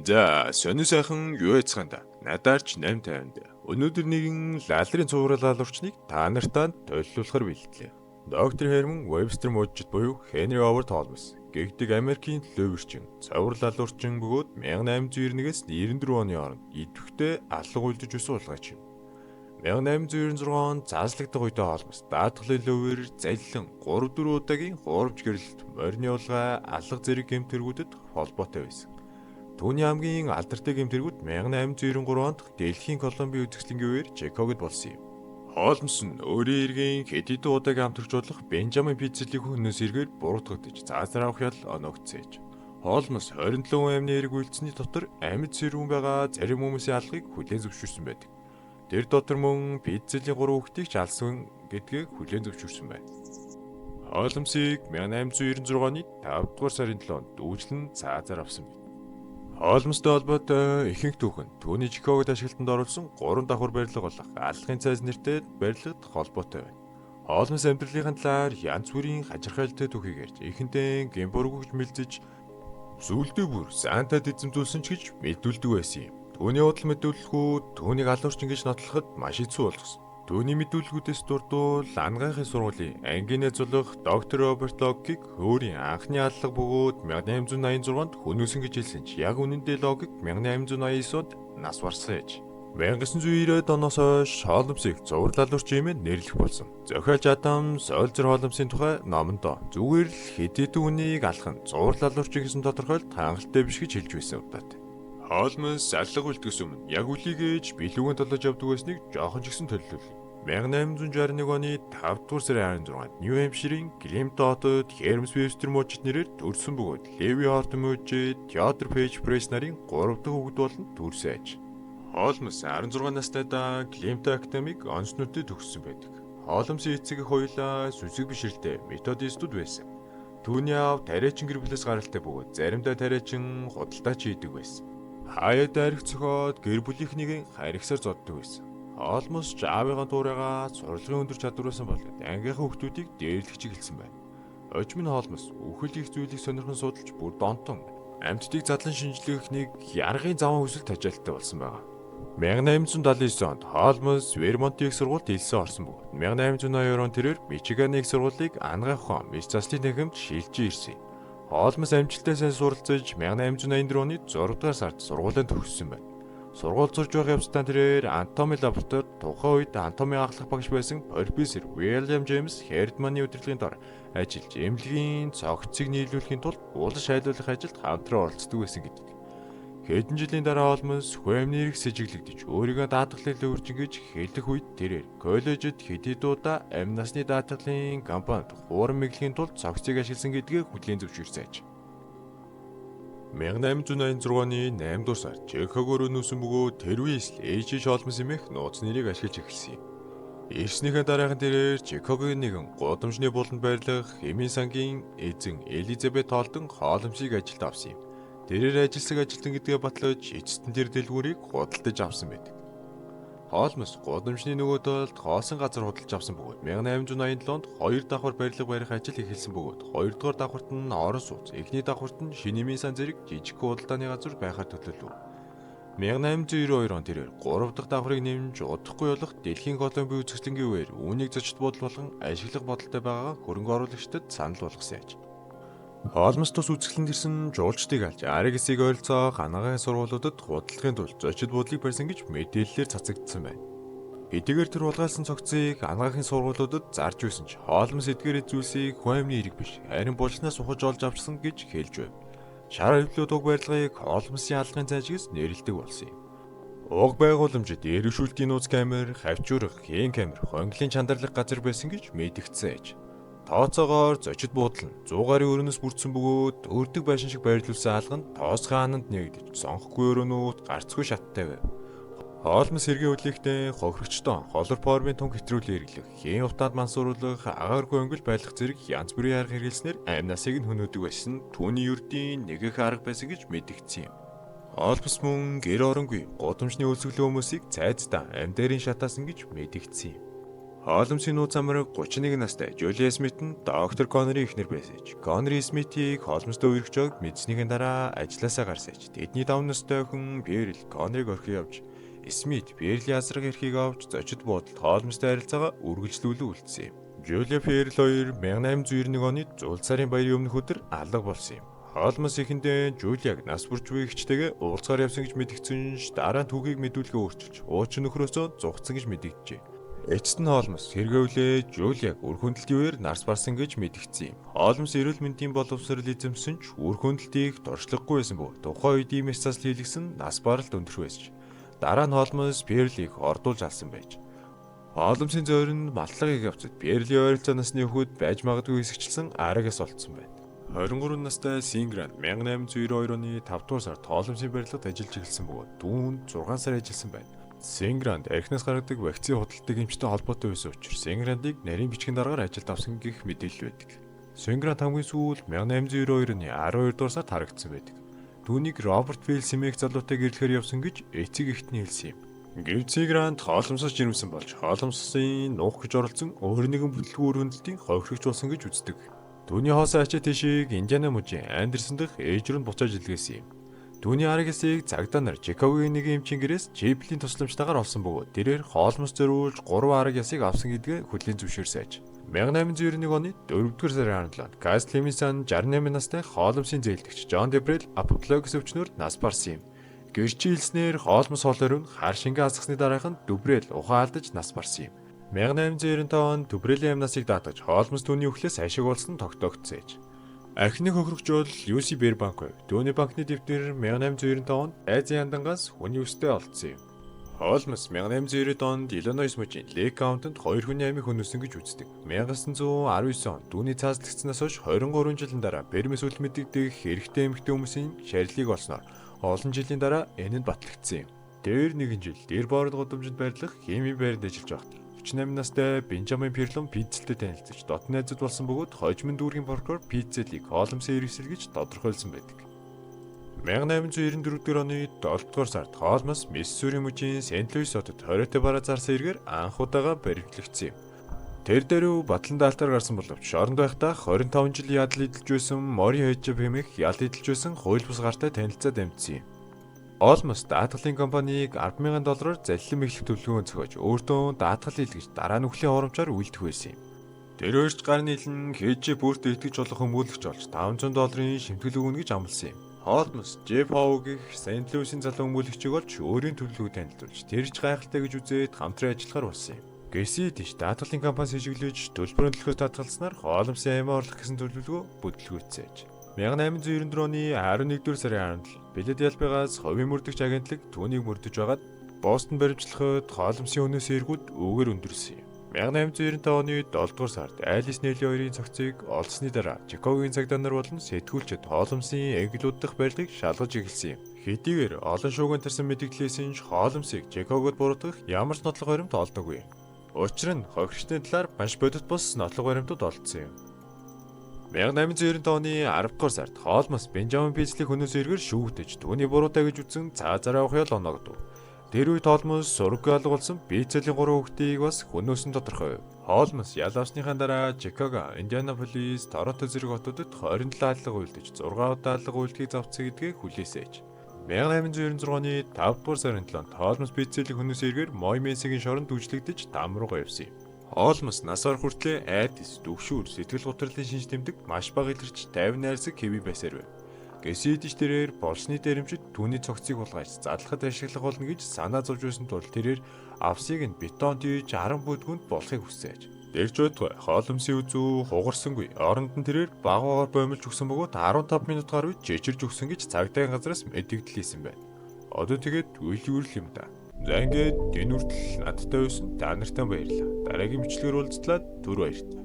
За, сонин сайхан юу яцгаанда? Надаарч 850-д. Өнөөдөр нэгэн лалрын цуврал алуурчныг та нартаа төлөвлөхөр бэлтлээ. Доктор Херман Вебстер мужид буюу Хенри Овард Холмс гэгдэг Америкийн төлөөлөгчин, цуврал алуурчин бөгөөд 1891-ээс 94 оны хооронд идэвхтэй алга үлдэж байсан улгаач юм. 1896 онд цааслагдах үедээ Холмс даатгалын лөвөр заллин 3-4 удаагийн хуурж гэрэлт морины улгаа алга зэрэг гэмтэргүүдэд холбоотой байсан. Түүний хамгийн алдартай гэмтэргүүд 1893 онд Дэлхийн Колумбийн үзэсгэлэнгийн үеэр Чикагод болсон юм. Холмс нь өөрийн эргийн хэд хэдэн удааг хамтрагч болох Бенжамин Пиццелийн хүннээс эргээр буруутгагдаж цаазаар авах ял оногдсэж. Холмс 27 амны эрг үйлцсэний дотор амьд сэрүүн байгаа зарим хүмүүсийн алгыг хүлээн зөвшөөрсөн байдаг. Тэр дотор мөн Пиццелийн 3 хүүхдийг ч алсан гэдгийг хүлээн зөвшөөрсөн байна. Холмсыг 1896 оны 5 дугаар сарын 7-нд дүүжлэн цаазаар авсан байна. Холмстой холбоотой ихэнх түүхэн түүний Чикагод ашиглалтанд оруулсан 3 давхар барилга болох алхахын цайз нэртэй барилгад холбоотой байна. Холмс амьдралын талаар янз бүрийн хачирхалтай түүхийг ярьж, ихэнхдээ гэмбургүйж мэлзэж, сүүлдээ бүр Сантад эзэмдүүлсэн ч гэж мэдүүлдэг байсан юм. Түүний удал мэдүүлэлгүүд түүнийг алуурчин гэж нотлоход маш хэцүү болгосон. Түүний мэдүүлэлгүүдээс дурдвал ангайхын сургуулийн ангийн найзлах доктор Роберт Локиг өөрийн анхны аллага бөгөөд 1886-нд хүнөөсөн гэж хэлсэн ч яг үнэндээ Локиг 1889-нд нас барсан ээж. 1990-ад оноос хойш Холмсыг зураг алуурчин хэмээн нэрлэх болсон. Зохиолч Адам Сользер Холмсын тухай номонд зүгээр л хэд хэдэн үнийг алах нь зураг алуурчин гэсэн тодорхойлолт хангалттай биш гэж хэлж байсан удаатай. Холмс аллага үлдгэс өмнө яг үлийгээж билүүгэн толгож явдаг байсныг жоохон ч гэсэн төлөвлөв. 1861 оны 5 дугаар сарын 26-нд Нью Хэмпширийн Глимтон хотод Хермс Вебстер мужид нэрээр төрсөн бөгөөд Леви Хортон мужид Теодор Пейж Пресс нарын 3 дахь хүүхэд болон төрсөн аж. Холмс 16 настайдаа Глимтон академиг онцнуудад төгссөн байдаг. Холмсын эцэг эх хоёулаа сүнсэг бишрэлтэй методистууд байсан. Түүний аав тариачин гэр бүлээс гаралтай бөгөөд заримдаа тариачин худалдаач хийдэг байсан. Хаяад арх цохоод гэр бүлийнхнийг харигсаар зоддог байсан. Холмс аавыгаа туурайгаа сурлагын өндөр чадвараасан болоод ангийнхаа хүүхдүүдийг дээрлэгч эхэлсэн байна. Хожим нь Холмс үхэл их зүйлийг сонирхон судалж бүр донтон амьтдыг задлан шинжлэх нэг яргын заван хүсэлт тажаалттай болсон байна. 1879 онд Холмс Вермонтын их сургуульд элсэн орсон бөгөөд 1882 он тэрээр Мичиганы их сургуулийг ангахын мис заслын танхимд шилжиж ирсэн. Холмс амжилттай сайн суралцаж 1884 оны 6 дугаар сард сургуулийн төгссөн байна. Сургууль сурж байх явцдаа тэрээр анатоми лабораторид тухайн үед анатоми анхлах багш байсан профессор Уильям Джеймс Хердманы удирдлагын дор ажиллаж эмнэлгийн цогцыг нийлүүлэхийн тулд уулс шайлуулах ажилд хамтран оролцдог байсан гэдэг. Хэдэн жилийн дараа Холмс хүэмний эрх сэжиглэгдэж өөрийгөө даатгалын өвөржин гэж хэлэх үед тэрээр коллежид хэд хэдэн удаа амь насны даатгалын компанид хууран мэглэхийн тулд цогцыг ашигласан гэдгийг хүлээн зөвшөөрсөн аж. 1886 оны 8 дугаар сард Чикагоор нүүсэн бөгөөд тэр үеэс л H.H. Холмс хэмээх нууц нэрийг ашиглаж эхэлсэн юм. Ирснийхээ дараахан тэрээр Чикагогийн нэгэн гудамжны буланд байрлах Хэмийн сангийн эзэн Элизабет Холдон Холмсыг ажилд авсан юм. Тэрээр ажилсаг ажилтан гэдгээ батлаж эцэстэн тэр дэлгүүрийг худалдаж авсан байдаг. Холмс гудамжны нөгөө талд хоосон газар худалдаж авсан бөгөөд 1887 онд 2 давхар барилга барих ажил эхэлсэн бөгөөд 2 дугаар давхарт нь орон сууц, эхний давхарт нь Шинэмийн сан зэрэг жижиг худалдааны газар байхаар төлөвлөв. 1892 он тэрээр 3 дахь давхрыг нэмж удахгүй болох Дэлхийн Колумбийн үзэсгэлэнгийн үеэр үүнийг зочид бодол болгон ашиглах бодолтой байгаагаа хөрөнгө оруулагчдад санал болгосон аж. Холмс тус үзэсгэлэнд ирсэн жуулчдыг алж Аригсыг ойролцоох анагаахын сургуулиудад худалдахын тулд зочид бодлыг барьсан гэж мэдээллээр цацагдсан байна. Хэдийгээр тэр улгаалсан цогцыг анагаахын сургуулиудад зарж байсан ч Холмс эдгээр зүйлсийг хуаймны эрэг биш, харин булчнаас ухаж олж авчсан гэж хэлж байв. Шар хөвлөд уг барилгыг Холмсын алгын цайжгээс нэрлэдэг болсон юм. Уг байгууламжид эргэшүүлтийн нууц камер, хавчуурах, хийн камер, хонглын чандарлах газар байсан гэж мэдэгдсэн аж. Тооцоогоор зочид буудал нь 100 гаруй өрөөс бүрдсэн бөгөөд өрдөг байшин шиг байрлуулсан алга нь тоосхын хаананд нэгдэж сонхгүй өрөөнүүд гарцгүй шаттай байв. Хоолмос сэргийн хөдлөлтөд хохирогчдон холор формын тун хэтрүүлэн хэрэглэх, хийн утаанд мансууруулах, агааргүй өнгөл байлгах зэрэг янз бүрийн арга хэрэглэснээр амь насыг нь хөнөөдөг байсан түүний ердийн нэг их арга байсан гэж мэдэгдсэн юм. Хоолмос мөн гэр оронгүй гудамжны өлсгөлөө хүмүүсийг цайздаа амь дээрийн шатаасан гэж мэдэгдсэн юм. Холмсын нууц амраг 31 настай Жулия Смит нь доктор Коннорын эхнэр байсан ч Коннори Смитийг холмостой үерхж байгааг мэдснийхэн дараа ажилласаа гарсан ч тэдний 5 настай охин Берл Коннорыг орхиж явж Смит Берлийн асрах эрхийг авч зочид буудалд хоолмостой харилцаагаа үргэлжлүүлэн үлдсэн юм. Жулия Берл 2 1891 оны зуул сарын баярын өмнөх өдөр алга болсон юм. Холмос эхэндээ Жулиаг нас бүрч буй ихчтэйгээ уулзгаар явсан гэж мэдгдсэн ш дараа нь түүхийг мэдүүлгээ өөрчилж уучин нөхрөөсөө зугцсан гэж мэдэгджээ. Эцэст нь Холмос хэрэглээ Жулиаг үр хөндөлтийн үеэр нарс барсан гэж мэдэгдсэн юм. Холмос эрүүл мэндийн боловсрол эзэмсэн ч үр хөндөлтийг дорчлохгүй байсан бөгөөд тухайн үед иймээс засал хийлгсэн нас баралт өндөр байсан. Дараа нь Холмос Перлийг ордуулж алсан байж. Холмсын зөөр нь маллагыг явцад Перлийн ойролцоо насны хүүд байж магадгүй хэсэгчлсэн арагаас олдсон байна. 23 настай Сингранд 1892 оны 5 дугаар сард Холмсын барилгад ажиллаж эхэлсэн бөгөөд дүүнд 6 сар ажилласан байна. Сингранд архинаас гаргадаг вакцины худалдаг эмчтэй холбоотой байсан учраас Синграндыг нарийн бичгийн дараагаар ажилд авсан гэх мэдээлэл байдаг. Сингранд хамгийн сүүл 1892 оны 12 дугаар сард харагдсан байдаг. Түүнийг Роберт Вилл Симээх залуутай гэрлэхээр явсан гэж эцэг эхтний хэлсэн юм. Гэвч Сингранд хоолмосоос жирэмсэн болж хоолмосын нуух гэж оролцсон өөр нэгэн бүтлгүүр хөндлөлтийн хохирогч болсон гэж үздэг. Түүний хоосоо ачаа тийшийг Индиана мужийн Андерсон дах ээж рүү буцааж илгээсэн юм. Түүний аргасыг цагдаа нар Чикагогийн нэг эмчийн гэрээс Чиплийн тусламжтайгаар олсон бөгөөд тэрээр хоолмос зориулж 3 арга ясыг авсан гэдгээ хүлээн зөвшөөрсөж. 1891 оны 4-р сарын 17-нд Кас Леминсан 68 настай хоолмосын зээлдэгч Джон Дебрел апоплогос өвчнөөр нас барсан юм. Гэрчи хэлснээр хоолмос хоолойр нь хар шингээ асгасны дараахан Дебрел ухаан алдаж нас барсан юм. 1895 онд Дебрелийн амь насыг даатгаж хоолмос түүний өхлөөс ашиг болсон тогтоогдсон ээж. Архины хохирогч бол UC Bear Bank. Түүний банкны дэвтэр 1895 онд Азийн яндангаас хүний өстэй олдсон юм. Холмос 1890 онд Иллинойс мужийн Лейк каунтинд 2 хүний амийг хөнөөсөн гэж үздэг. 1919 онд түүний цааслагдсанаас хойш 23 жилийн дараа Пермис үл мэдэгдэх хэрэгтэй эмэгтэй хүмүүсийн шарилыг олсноор олон жилийн дараа энэ нь батлагдсан юм. Дээр нэгэн жил Дэрборд гудамжинд байрлах химийн байранд ажиллаж байхдаа 38 настай Бенжамин Перлон Пиццэлтэй танилцж дотны найзууд болсон бөгөөд хожимын дүүргийн прокурор Пиццэлийг Холмсын иргэсэл гэж тодорхойлсон байдаг. 1894 оны 7 дугаар сард Холмос Миссури мужийн Сент Луис хотод хориотой бараа зарсан эргээр анх удаага баривчлагдсан юм. Тэр дээрөө батлан даалтаар гарсан боловч шоронд байхдаа 25 жил ядал эдэлж байсан Мори Хойжб хэмээх ял эдэлж байсан хууль бус гартай танилцаад амьдсан юм. Холмос даатгалын компанийг $10,000 залилан мэхлэх төлөвлөгөө зохиож өөртөө даатгал хийлгэж дараа нь үхлийн хоромжоор үйлдэх байсан юм. Тэр хоёрч гар нийлэн хээжээ бүртээ итгэж болох хүмүүлэгч болж $500 шимтгэл өгнө гэж амласан юм. Холмос Жеф Хоу гэх Сент Луисын залуу хүмүүлэгчийг олж өөрийн төлөвлөгөөг танилцуулж тэрч гайхалтай гэж үзээд хамтран ажиллахаар болсон юм. Гэсээ тийш даатгалын компани сэжиглэж төлбөрийн төлөхөс татгалснаар Холмсын аймаа орлох гэсэн төлөвлөгөө бүтлгүүцээж. 1894 оны 11-р сарын 17-нд Филадельфиагаас хувийн мөрдөгч агентлаг түүнийг мөрдөж байгаад Бостон баримтлахад Холмсын өнөөс эргүүд үгээр өндөрсөн юм. 1895 оны 7-р сард Алис Нелли хоёрын цогцыг олсны дараа Чикагогийн цагдаа нар болон сэтгүүлчид Холмсын ангилууд дахь барилгыг шалгаж эхэлсэн юм. Хэдийгээр олон шуугиан тарсан мэдээлэлсэн ч Холмсыг Чикагод буруутгах ямар ч нотлох баримт олдоогүй. Учир нь хохирчдын талаар маш бодит бус нотлох баримтууд олдсон юм. 1895 оны 10-р сард Холмос Бенжамин Пиццлийн хөнөөс эргээр шүүгдэж түүний буруутай гэж үзсэн цаазараа ухяал оногдов. Тэр үед Холмос сургаггүй алга болсон Пиццлийн 3 хүүхдийг бас хөнөөсөн тодорхой. Холмос ял авсныхаа дараа Чикаго, Индианаполис, Торонто зэрэг хотуудад 27 алга үйлдэж 6 удаа алга үйлдэлийг завцсан гэдгийг хүлээсэж. 1896 оны 5-р сарын 7-нд Холмос Пиццлийн хөнөөс эргээр Мой Месигийн шоронд үйлчлэгдэж там руугаа явсан юм. Холмос насаар хүртлээр айдас, дөгшүүр, сэтгэл гутралын шинж тэмдэг маш бага илэрч 50 найрсаг хэвий байсаар байв. Гэсэдэж тэрээр болсны дээрэмчид түүний цогцыг булгаж задлахад ашиглах болно гэж санаа зовж байсан тул тэрээр авсыг нь бетон тийж 10 бүдгүнд болохыг хүсэж. Дэрж байтугай Холмсын үзүү хугарсангүй. Оронд нь тэрээр багуугаар боомлж өгсөн бөгөөд 15 минут гаруй чичирж өгсөн гэж цагдаагийн газраас мэдээлэл хийсэн байна. Одоо тэгээд үйлдвэрлэл юм да. За ингээд энэ үртэл надтай байсан та нартай баярлалаа. Дараагийн бичлэгээр уулзтлаа түр баярлалаа.